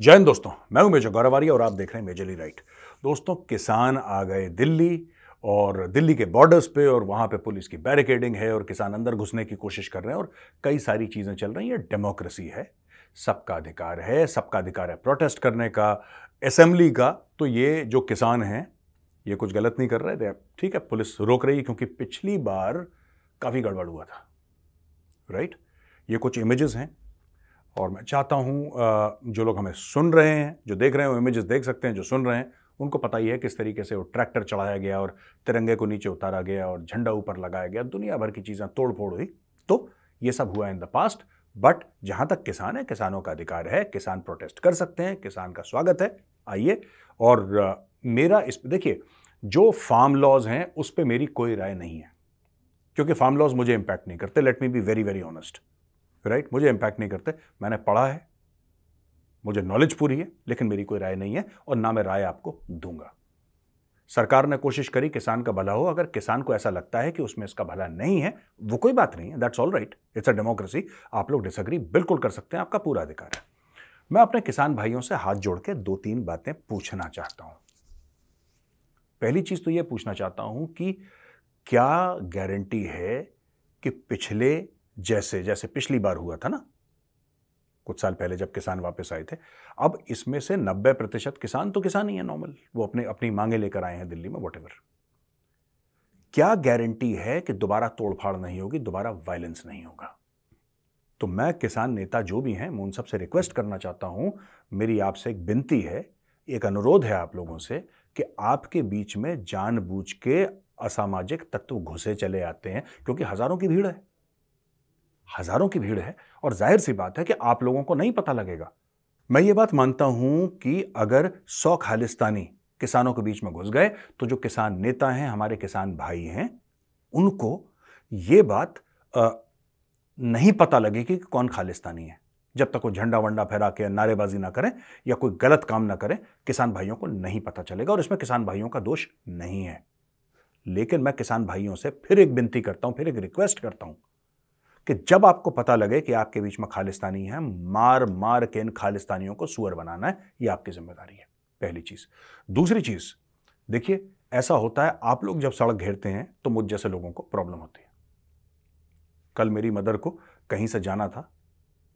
जय हिंद दोस्तों, मैं हूं मेजर गौरव आर्य और आप देख रहे हैं मेजरली राइट। दोस्तों, किसान आ गए दिल्ली और दिल्ली के बॉर्डर्स पे और वहां पे पुलिस की बैरिकेडिंग है और किसान अंदर घुसने की कोशिश कर रहे हैं और कई सारी चीजें चल रही हैं। डेमोक्रेसी है, सबका अधिकार है प्रोटेस्ट करने का, असेंबली का। तो ये जो किसान हैं ये कुछ गलत नहीं कर रहे थे, ठीक है, पुलिस रोक रही है क्योंकि पिछली बार काफी गड़बड़ हुआ था, राइट। ये कुछ इमेजेस हैं और मैं चाहता हूं जो लोग हमें सुन रहे हैं, जो देख रहे हैं वो इमेजेस देख सकते हैं, जो सुन रहे हैं उनको पता ही है किस तरीके से वो ट्रैक्टर चढ़ाया गया और तिरंगे को नीचे उतारा गया और झंडा ऊपर लगाया गया, दुनिया भर की चीज़ें तोड़ फोड़ हुई। तो ये सब हुआ इन द पास्ट। बट जहां तक किसान है, किसानों का अधिकार है, किसान प्रोटेस्ट कर सकते हैं, किसान का स्वागत है, आइए। और मेरा इस देखिए, जो फार्म लॉज हैं उस पर मेरी कोई राय नहीं है क्योंकि फार्म लॉज मुझे इंपैक्ट नहीं करते। Let me be very very honest, right. मुझे इंपैक्ट नहीं करते, मैंने पढ़ा है, मुझे नॉलेज पूरी है, लेकिन मेरी कोई राय नहीं है और ना मैं राय आपको दूंगा। सरकार ने कोशिश करी किसान का भला हो, अगर किसान को ऐसा लगता है कि उसमें इसका भला नहीं है, वो कोई बात नहीं है, that's all right, it's a democracy. आप लोग डिसएग्री बिल्कुल कर सकते हैं, आपका पूरा अधिकार है। मैं अपने किसान भाइयों से हाथ जोड़ के 2-3 बातें पूछना चाहता हूं। पहली चीज तो यह पूछना चाहता हूं कि क्या गारंटी है कि पिछले जैसे जैसे पिछली बार हुआ था ना, कुछ साल पहले जब किसान वापस आए थे, अब इसमें से 90% किसान तो किसान ही है नॉर्मल, वो अपने अपनी मांगे लेकर आए हैं दिल्ली में, व्हाटएवर। क्या गारंटी है कि दोबारा तोड़फाड़ नहीं होगी, दोबारा वायलेंस नहीं होगा? तो मैं किसान नेता जो भी हैं, मैं उन सबसे रिक्वेस्ट करना चाहता हूं, मेरी आपसे एक विनती है, एक अनुरोध है आप लोगों से कि आपके बीच में जानबूझ के असामाजिक तत्व घुसे चले आते हैं क्योंकि हजारों की भीड़ है, हजारों की भीड़ है और जाहिर सी बात है कि आप लोगों को नहीं पता लगेगा। मैं ये बात मानता हूं कि अगर 100 खालिस्तानी किसानों के बीच में घुस गए तो जो किसान नेता हैं, हमारे किसान भाई हैं, उनको ये बात नहीं पता लगेगी कि कौन खालिस्तानी है। जब तक वो झंडा वंडा फहरा के नारेबाजी ना करें या कोई गलत काम ना करें, किसान भाइयों को नहीं पता चलेगा और इसमें किसान भाइयों का दोष नहीं है। लेकिन मैं किसान भाइयों से फिर एक विनती करता हूं, फिर एक रिक्वेस्ट करता हूं कि जब आपको पता लगे कि आपके बीच में खालिस्तानी है, मार मार के इन खालिस्तानियों को सुअर बनाना है, यह आपकी जिम्मेदारी है, पहली चीज। दूसरी चीज, देखिए ऐसा होता है, आप लोग जब सड़क घेरते हैं तो मुझ जैसे लोगों को प्रॉब्लम होती है। कल मेरी मदर को कहीं से जाना था,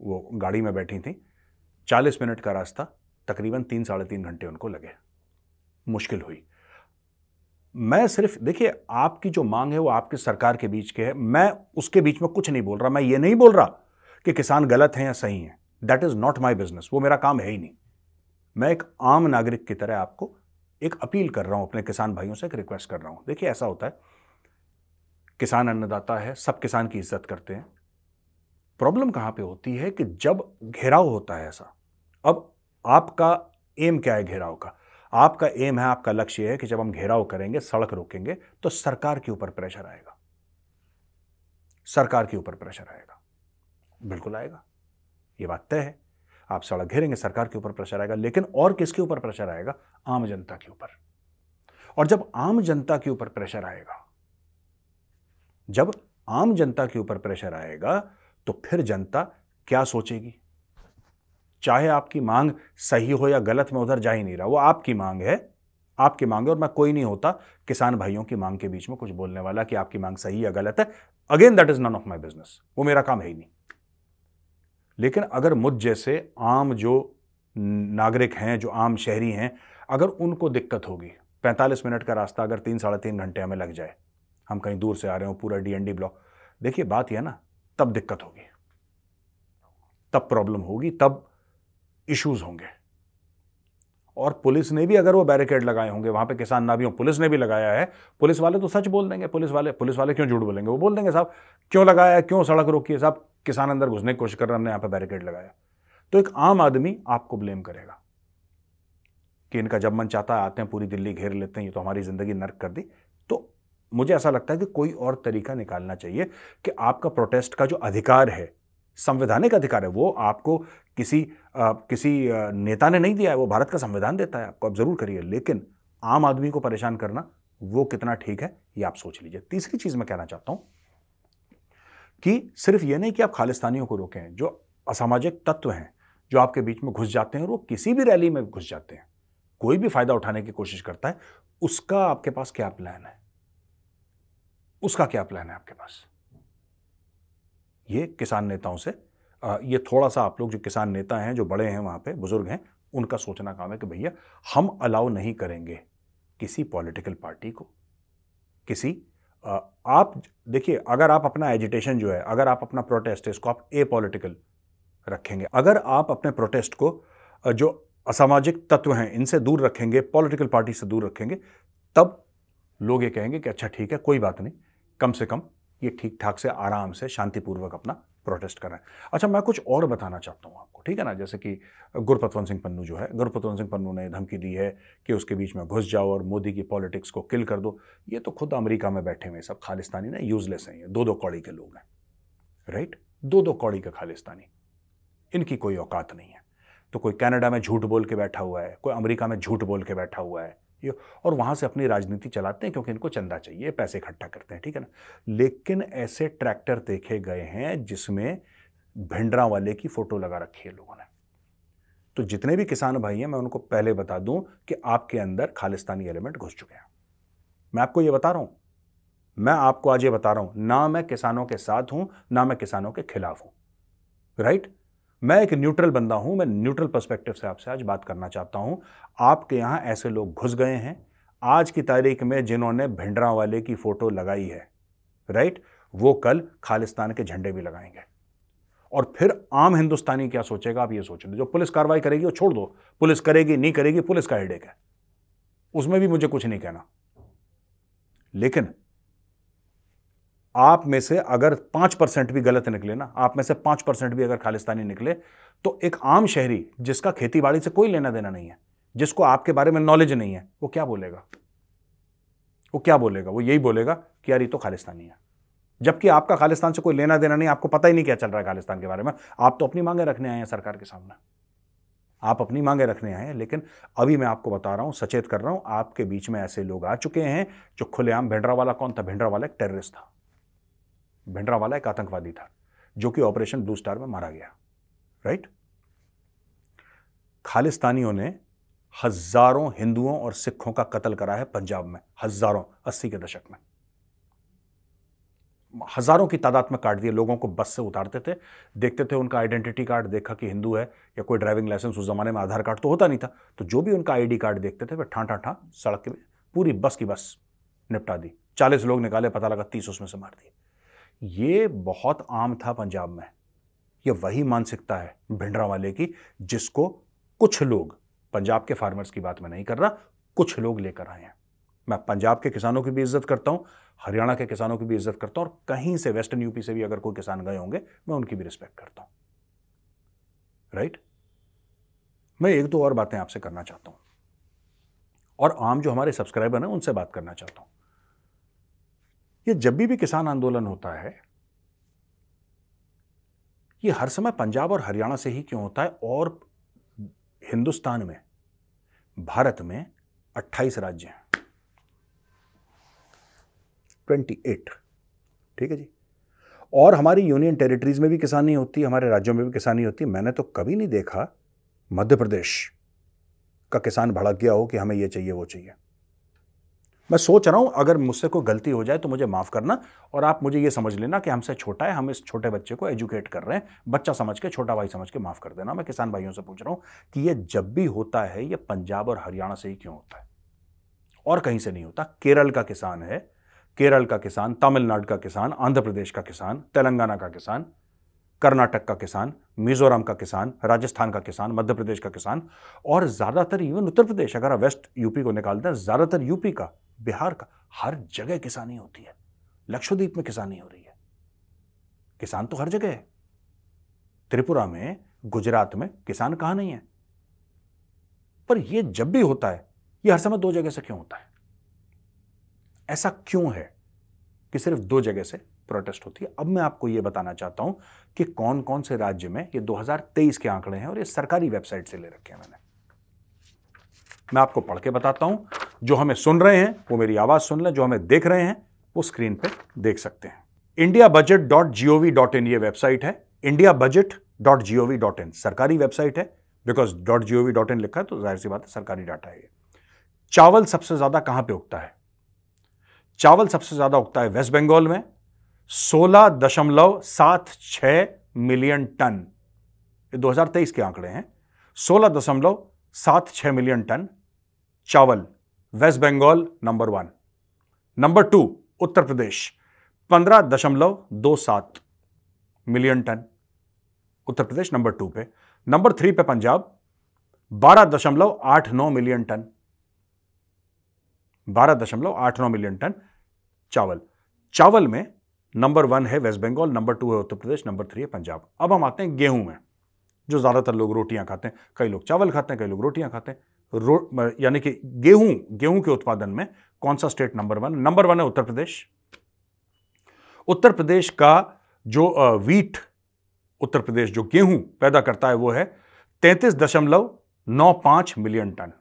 वो गाड़ी में बैठी थी, 40 मिनट का रास्ता, तकरीबन 3-3.5 घंटे उनको लगे, मुश्किल हुई। मैं सिर्फ, देखिए आपकी जो मांग है वो आपकी सरकार के बीच के है, मैं उसके बीच में कुछ नहीं बोल रहा। मैं ये नहीं बोल रहा कि किसान गलत हैं या सही हैं, that is not my business, वो मेरा काम है ही नहीं। मैं एक आम नागरिक की तरह आपको एक अपील कर रहा हूं, अपने किसान भाइयों से एक रिक्वेस्ट कर रहा हूं। देखिए ऐसा होता है, किसान अन्नदाता है, सब किसान की इज्जत करते हैं। प्रॉब्लम कहां पे होती है कि जब घेराव होता है ऐसा, अब आपका एम क्या है घेराव का? आपका एम है, आपका लक्ष्य है कि जब हम घेराव करेंगे, सड़क रोकेंगे, तो सरकार के ऊपर प्रेशर आएगा, सरकार के ऊपर प्रेशर आएगा, बिल्कुल आएगा, यह बात तय है। आप सड़क घेरेंगे, सरकार के ऊपर प्रेशर आएगा, लेकिन और किसके ऊपर प्रेशर आएगा? आम जनता के ऊपर। और जब आम जनता के ऊपर प्रेशर आएगा, जब आम जनता के ऊपर प्रेशर आएगा, तो फिर जनता क्या सोचेगी? चाहे आपकी मांग सही हो या गलत, मैं उधर जा ही नहीं रहा, वो आपकी मांग है, आपकी मांग है, और मैं कोई नहीं होता किसान भाइयों की मांग के बीच में कुछ बोलने वाला कि आपकी मांग सही या गलत है। Again, that is none of my business, वो मेरा काम है ही नहीं। लेकिन अगर मुझ जैसे आम जो नागरिक हैं, जो आम शहरी हैं, अगर उनको दिक्कत होगी, 45 मिनट का रास्ता अगर 3-3.5 घंटे हमें लग जाए, हम कहीं दूर से आ रहे हो, पूरा डीएनडी ब्लॉक, देखिए बात यह ना, तब दिक्कत होगी, तब प्रॉब्लम होगी, तब इश्यूज होंगे। और पुलिस ने भी अगर वो बैरिकेड लगाए होंगे, वहां पे किसान ना भी हो, पुलिस ने भी लगाया है, पुलिस वाले तो सच बोल देंगे, पुलिस वाले क्यों झूठ बोलेंगे? वो बोल देंगे साहब क्यों लगाया है, क्यों सड़क रोकी है, साहब किसान अंदर घुसने की कोशिश कर रहे हैं, हमने यहां पे बैरिकेड लगाया। तो एक आम आदमी आपको ब्लेम करेगा कि इनका जब मन चाहता है आते हैं, पूरी दिल्ली घेर लेते हैं, ये तो हमारी जिंदगी नर्क कर दी। तो मुझे ऐसा लगता है कि कोई और तरीका निकालना चाहिए कि आपका प्रोटेस्ट का जो अधिकार है, संवैधानिक अधिकार है, वो आपको किसी नेता ने नहीं दिया है, वो भारत का संविधान देता है आपको, आप जरूर करिए, लेकिन आम आदमी को परेशान करना वो कितना ठीक है ये आप सोच लीजिए। तीसरी चीज मैं कहना चाहता हूं कि सिर्फ ये नहीं कि आप खालिस्तानियों को रोकें, जो असामाजिक तत्व हैं, जो आपके बीच में घुस जाते हैं और वो किसी भी रैली में घुस जाते हैं, कोई भी फायदा उठाने की कोशिश करता है, उसका आपके पास क्या प्लान है? उसका क्या प्लान है आपके पास? ये किसान नेताओं से ये थोड़ा सा आप लोग जो किसान नेता हैं, जो बड़े हैं वहां पे, बुजुर्ग हैं, उनका सोचना काम है कि भैया हम अलाउ नहीं करेंगे किसी पॉलिटिकल पार्टी को, किसी आप देखिए, अगर आप अपना एजिटेशन जो है, अगर आप अपना प्रोटेस्ट है, इसको आप ए पॉलिटिकल रखेंगे, अगर आप अपने प्रोटेस्ट को जो असामाजिक तत्व हैं इनसे दूर रखेंगे, पॉलिटिकल पार्टी से दूर रखेंगे, तब लोग ये कहेंगे कि अच्छा ठीक है, कोई बात नहीं, कम से कम ये ठीक ठाक से आराम से शांतिपूर्वक अपना प्रोटेस्ट कर रहे हैं। अच्छा, मैं कुछ और बताना चाहता हूं आपको, ठीक है ना? जैसे कि गुरपतवंत सिंह पन्नू जो है, गुरपतवंत सिंह पन्नू ने धमकी दी है कि उसके बीच में घुस जाओ और मोदी की पॉलिटिक्स को किल कर दो। ये तो खुद अमेरिका में बैठे हुए सब खालिस्तानी ना, यूजलेस हैं, ये दो दो कौड़ी के लोग हैं, राइट? दो दो कौड़ी का खालिस्तानी, इनकी कोई औकात नहीं है। तो कोई कनाडा में झूठ बोल के बैठा हुआ है, कोई अमेरिका में झूठ बोल के बैठा हुआ है, ये, और वहां से अपनी राजनीति चलाते हैं क्योंकि इनको चंदा चाहिए, पैसे इकट्ठा करते हैं, ठीक है ना? लेकिन ऐसे ट्रैक्टर देखे गए हैं जिसमें भिंडरावाले की फोटो लगा रखी है लोगों ने। तो जितने भी किसान भाई हैं, मैं उनको पहले बता दूं कि आपके अंदर खालिस्तानी एलिमेंट घुस चुके हैं। मैं आपको ये बता रहा हूं, मैं आपको आज ये बता रहा हूं, ना मैं किसानों के साथ हूं, ना मैं किसानों के खिलाफ हूं, राइट? मैं एक न्यूट्रल बंदा हूं, मैं न्यूट्रल पर्सपेक्टिव से आपसे आज बात करना चाहता हूं। आपके यहां ऐसे लोग घुस गए हैं आज की तारीख में जिन्होंने भिंडरावाले की फोटो लगाई है, राइट? वो कल खालिस्तान के झंडे भी लगाएंगे। और फिर आम हिंदुस्तानी क्या सोचेगा, आप ये सोच लो। जो पुलिस कार्रवाई करेगी वो छोड़ दो, पुलिस करेगी नहीं करेगी पुलिस का हेडेक है, उसमें भी मुझे कुछ नहीं कहना। लेकिन आप में से अगर 5% भी गलत निकले ना, आप में से 5% भी अगर खालिस्तानी निकले, तो एक आम शहरी जिसका खेती बाड़ी से कोई लेना देना नहीं है, जिसको आपके बारे में नॉलेज नहीं है, वो क्या बोलेगा? वो क्या बोलेगा? वो यही बोलेगा कि यार ये तो खालिस्तानी है। जबकि आपका खालिस्तान से कोई लेना देना नहीं, आपको पता ही नहीं क्या चल रहा है खालिस्तान के बारे में। आप तो अपनी मांगे रखने आए हैं सरकार के सामने, आप अपनी मांगे रखने आए हैं। लेकिन अभी मैं आपको बता रहा हूं, सचेत कर रहा हूं, आपके बीच में ऐसे लोग आ चुके हैं जो खुलेआम, भिंडरावाला कौन था? भिंडरावाला एक टेररिस्ट था, भिंडरावाला एक आतंकवादी था जो कि ऑपरेशन ब्लू स्टार में मारा गया, राइट? खालिस्तानियों ने हजारों हिंदुओं और सिखों का कत्ल करा है पंजाब में, हजारों, 80 के दशक में हजारों की तादाद में काट दिए। लोगों को बस से उतारते थे, देखते थे उनका आइडेंटिटी कार्ड, देखा कि हिंदू है, या कोई ड्राइविंग लाइसेंस, उस जमाने में आधार कार्ड तो होता नहीं था, तो जो भी उनका आईडी कार्ड देखते थे वे ठा ठा ठा सड़क के पूरी बस की बस निपटा दी। 40 लोग निकाले, पता लगा 30 उसमें से मार दिए। ये बहुत आम था पंजाब में। ये वही मानसिकता है भिंडरावाले की, जिसको कुछ लोग, पंजाब के फार्मर्स की बात मैं नहीं कर रहा, कुछ लोग लेकर आए हैं। मैं पंजाब के किसानों की भी इज्जत करता हूं, हरियाणा के किसानों की भी इज्जत करता हूं, और कहीं से वेस्टर्न यूपी से भी अगर कोई किसान गए होंगे, मैं उनकी भी रिस्पेक्ट करता हूं, राइट? मैं एक दो और बातें आपसे करना चाहता हूं, और आम जो हमारे सब्सक्राइबर हैं उनसे बात करना चाहता हूं। ये जब भी किसान आंदोलन होता है, ये हर समय पंजाब और हरियाणा से ही क्यों होता है? और हिंदुस्तान में, भारत में 28 राज्य हैं, 28, ठीक है जी। और हमारी यूनियन टेरिटरीज में भी किसानी होती है, हमारे राज्यों में भी किसानी होती है। मैंने तो कभी नहीं देखा मध्य प्रदेश का किसान भड़क गया हो कि हमें ये चाहिए वो चाहिए। मैं सोच रहा हूं अगर मुझसे कोई गलती हो जाए तो मुझे माफ करना, और आप मुझे ये समझ लेना कि हमसे छोटा है, हम इस छोटे बच्चे को एजुकेट कर रहे हैं, बच्चा समझ के, छोटा भाई समझ के माफ कर देना। मैं किसान भाइयों से पूछ रहा हूं कि ये जब भी होता है, ये पंजाब और हरियाणा से ही क्यों होता है, और कहीं से नहीं होता? केरल का किसान है, केरल का किसान, तमिलनाडु का किसान, आंध्र प्रदेश का किसान, तेलंगाना का किसान, कर्नाटक का किसान, मिजोरम का किसान, राजस्थान का किसान, मध्य प्रदेश का किसान, और ज्यादातर इवन उत्तर प्रदेश, अगर आप वेस्ट यूपी को निकालते हैं, ज्यादातर यूपी का, बिहार का, हर जगह किसानी होती है। लक्षद्वीप में किसानी हो रही है, किसान तो हर जगह है। त्रिपुरा में, गुजरात में किसान कहां नहीं है? पर यह जब भी होता है, यह हर समय दो जगह से क्यों होता है? ऐसा क्यों है कि सिर्फ दो जगह से प्रोटेस्ट होती है? अब मैं आपको यह बताना चाहता हूं कि कौन कौन से राज्य में, ये 2023 के आंकड़े हैं और ये सरकारी वेबसाइट से ले रखे हैं मैंने। मैं आपको पढ़ के बताता हूं। जो हमें सुन रहे हैं वो मेरी आवाज सुन लें, जो हमें देख रहे हैं वो स्क्रीन पे देख सकते हैं। indiabudget.gov.in ये वेबसाइट है, indiabudget .gov.in सरकारी वेबसाइट है, बिकॉज .gov.in लिखा है तो जाहिर सी बात है सरकारी डाटा है ये। चावल सबसे ज्यादा कहां पे उगता है? चावल सबसे ज्यादा उगता है वेस्ट बंगाल में, 16.76 मिलियन टन। ये 2023 के आंकड़े हैं। 16.76 मिलियन टन चावल, West Bengal number 1। Number 2 Uttar Pradesh, 15.27 million ton, Uttar Pradesh number 2 पे। नंबर 3 पे Punjab, 12.89 million ton, 12.89 million ton चावल। चावल में नंबर 1 है वेस्ट बंगाल, नंबर 2 है उत्तर प्रदेश, नंबर 3 है पंजाब। अब हम आते हैं गेहूं में, जो ज्यादातर लोग रोटियां खाते हैं। कई लोग चावल खाते हैं, कई लोग रोटियां खाते हैं। यानी कि गेहूं के उत्पादन में कौन सा स्टेट नंबर 1? नंबर 1 है उत्तर प्रदेश। उत्तर प्रदेश का जो वीट, उत्तर प्रदेश जो गेहूं पैदा करता है वो है 33.95 million ton,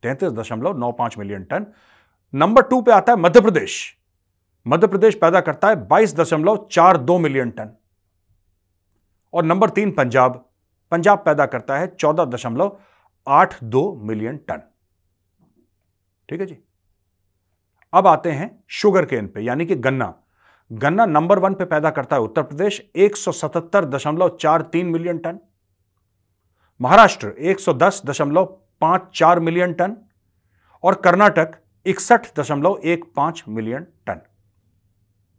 33.95 million ton. Number 2 पे आता है मध्य प्रदेश। मध्य प्रदेश पैदा करता है 22.42 मिलियन टन। और नंबर 3 पंजाब, पंजाब पैदा करता है 14.82 मिलियन टन। ठीक है जी। अब आते हैं शुगर केन पे, यानी कि गन्ना। गन्ना नंबर 1 पे पैदा करता है Uttar Pradesh, 177.43 million ton. Maharashtra 110.54 million ton. और कर्नाटक 61.15 मिलियन टन।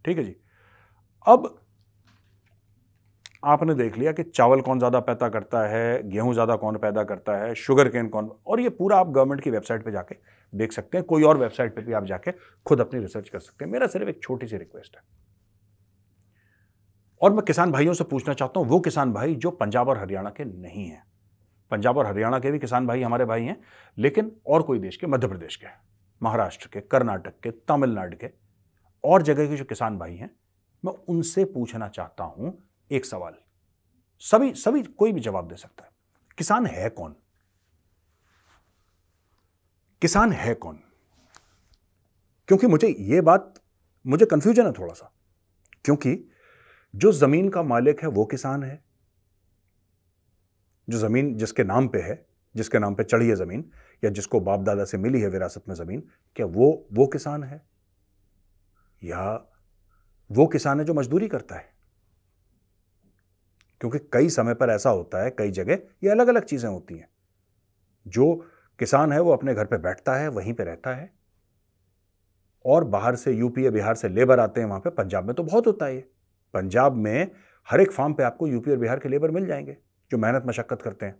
ठीक है जी। अब आपने देख लिया कि चावल कौन ज्यादा पैदा करता है, गेहूं ज्यादा कौन पैदा करता है, शुगर केन कौन, और ये पूरा आप गवर्नमेंट की वेबसाइट पे जाके देख सकते हैं। कोई और वेबसाइट पे भी आप जाके खुद अपनी रिसर्च कर सकते हैं। मेरा सिर्फ एक छोटी सी रिक्वेस्ट है, और मैं किसान भाइयों से पूछना चाहता हूं, वो किसान भाई जो पंजाब और हरियाणा के नहीं हैं। पंजाब और हरियाणा के भी किसान भाई हमारे भाई हैं, लेकिन और कोई देश के, मध्य प्रदेश के, महाराष्ट्र के, कर्नाटक के, तमिलनाडु के और जगह के जो किसान भाई हैं, मैं उनसे पूछना चाहता हूं एक सवाल। सभी कोई भी जवाब दे सकता है। किसान है कौन? किसान है कौन? क्योंकि मुझे कंफ्यूजन है थोड़ा सा, क्योंकि जो जमीन का मालिक है वो किसान है, जो जमीन जिसके नाम पे है, जिसके नाम पे चढ़ी है जमीन, या जिसको बाप दादा से मिली है विरासत में जमीन, क्या वो किसान है? या वो किसान है जो मजदूरी करता है? क्योंकि कई समय पर ऐसा होता है, कई जगह ये अलग अलग चीजें होती हैं। जो किसान है वो अपने घर पे बैठता है, वहीं पे रहता है, और बाहर से यूपी या बिहार से लेबर आते हैं वहां पे। पंजाब में तो बहुत होता है ये। पंजाब में हर एक फार्म पे आपको यूपी और बिहार के लेबर मिल जाएंगे जो मेहनत मशक्कत करते हैं,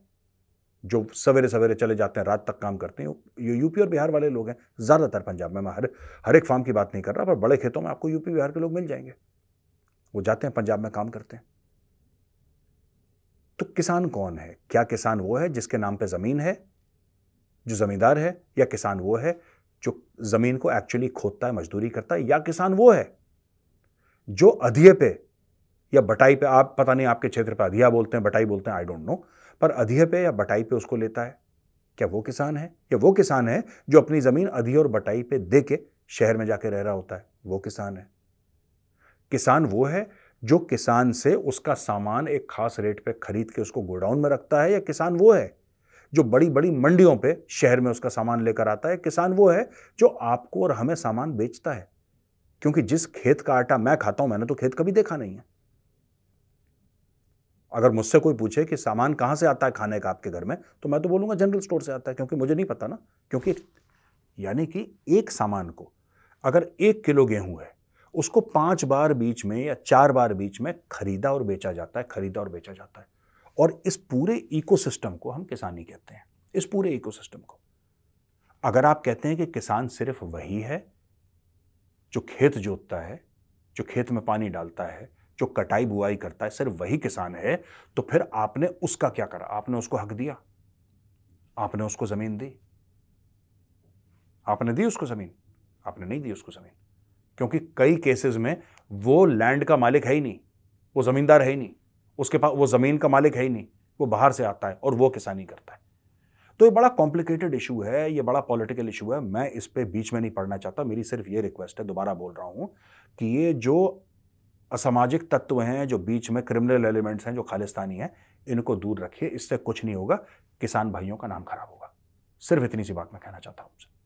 जो सवेरे सवेरे चले जाते हैं, रात तक काम करते हैं। ये यूपी और बिहार वाले लोग हैं ज्यादातर पंजाब में। मैं हर एक फार्म की बात नहीं कर रहा, पर बड़े खेतों में आपको यूपी बिहार के लोग मिल जाएंगे। वो जाते हैं पंजाब में काम करते हैं। तो किसान कौन है? क्या किसान वो है जिसके नाम पे जमीन है, जो जमींदार है, या किसान वो है जो जमीन को एक्चुअली खोदता है, मजदूरी करता है, या किसान वो है जो अधिये पे या बटाई पे, आप पता नहीं आपके क्षेत्र पे अधिया बोलते हैं, बटाई बोलते हैं, आई डोंट नो, पर अधिये पे या बटाई पे उसको लेता है? क्या वो किसान है? या वो किसान है जो अपनी जमीन अधिये और बटाई पे दे के शहर में जाके रह रहा होता है? वो किसान है? किसान वो है जो किसान से उसका सामान एक खास रेट पे खरीद के उसको गोडाउन में रखता है? या किसान वो है जो बड़ी बड़ी मंडियों पे शहर में उसका सामान लेकर आता है? किसान वो है जो आपको और हमें सामान बेचता है? क्योंकि जिस खेत का आटा मैं खाता हूं, मैंने तो खेत कभी देखा नहीं है। अगर मुझसे कोई पूछे कि सामान कहां से आता है खाने का आपके घर में, तो मैं तो बोलूंगा जनरल स्टोर से आता है, क्योंकि मुझे नहीं पता ना। क्योंकि यानी कि एक सामान को, अगर 1 किलो गेहूं है, उसको 5 बार बीच में या 4 बार बीच में खरीदा और बेचा जाता है, खरीदा और बेचा जाता है। और इस पूरे इकोसिस्टम को हम किसानी कहते हैं। इस पूरे इकोसिस्टम को अगर आप कहते हैं कि किसान सिर्फ वही है जो खेत जोतता है, जो खेत में पानी डालता है, जो कटाई बुआई करता है, सिर्फ वही किसान है, तो फिर आपने उसका क्या करा? आपने उसको हक दिया, आपने उसको जमीन दी, आपने दी उसको जमीन? आपने नहीं दी उसको जमीन, क्योंकि कई केसेस में वो लैंड का मालिक है ही नहीं, वो जमींदार है ही नहीं, उसके पास वो जमीन का मालिक है ही नहीं, वो बाहर से आता है और वो किसानी करता है। तो ये बड़ा कॉम्प्लिकेटेड इशू है, ये बड़ा पॉलिटिकल इशू है। मैं इस पे बीच में नहीं पड़ना चाहता। मेरी सिर्फ ये रिक्वेस्ट है, दोबारा बोल रहा हूं, कि ये जो असामाजिक तत्व हैं, जो बीच में क्रिमिनल एलिमेंट्स हैं, जो खालिस्तानी हैं, इनको दूर रखिए। इससे कुछ नहीं होगा, किसान भाइयों का नाम खराब होगा। सिर्फ इतनी सी बात मैं कहना चाहता हूं।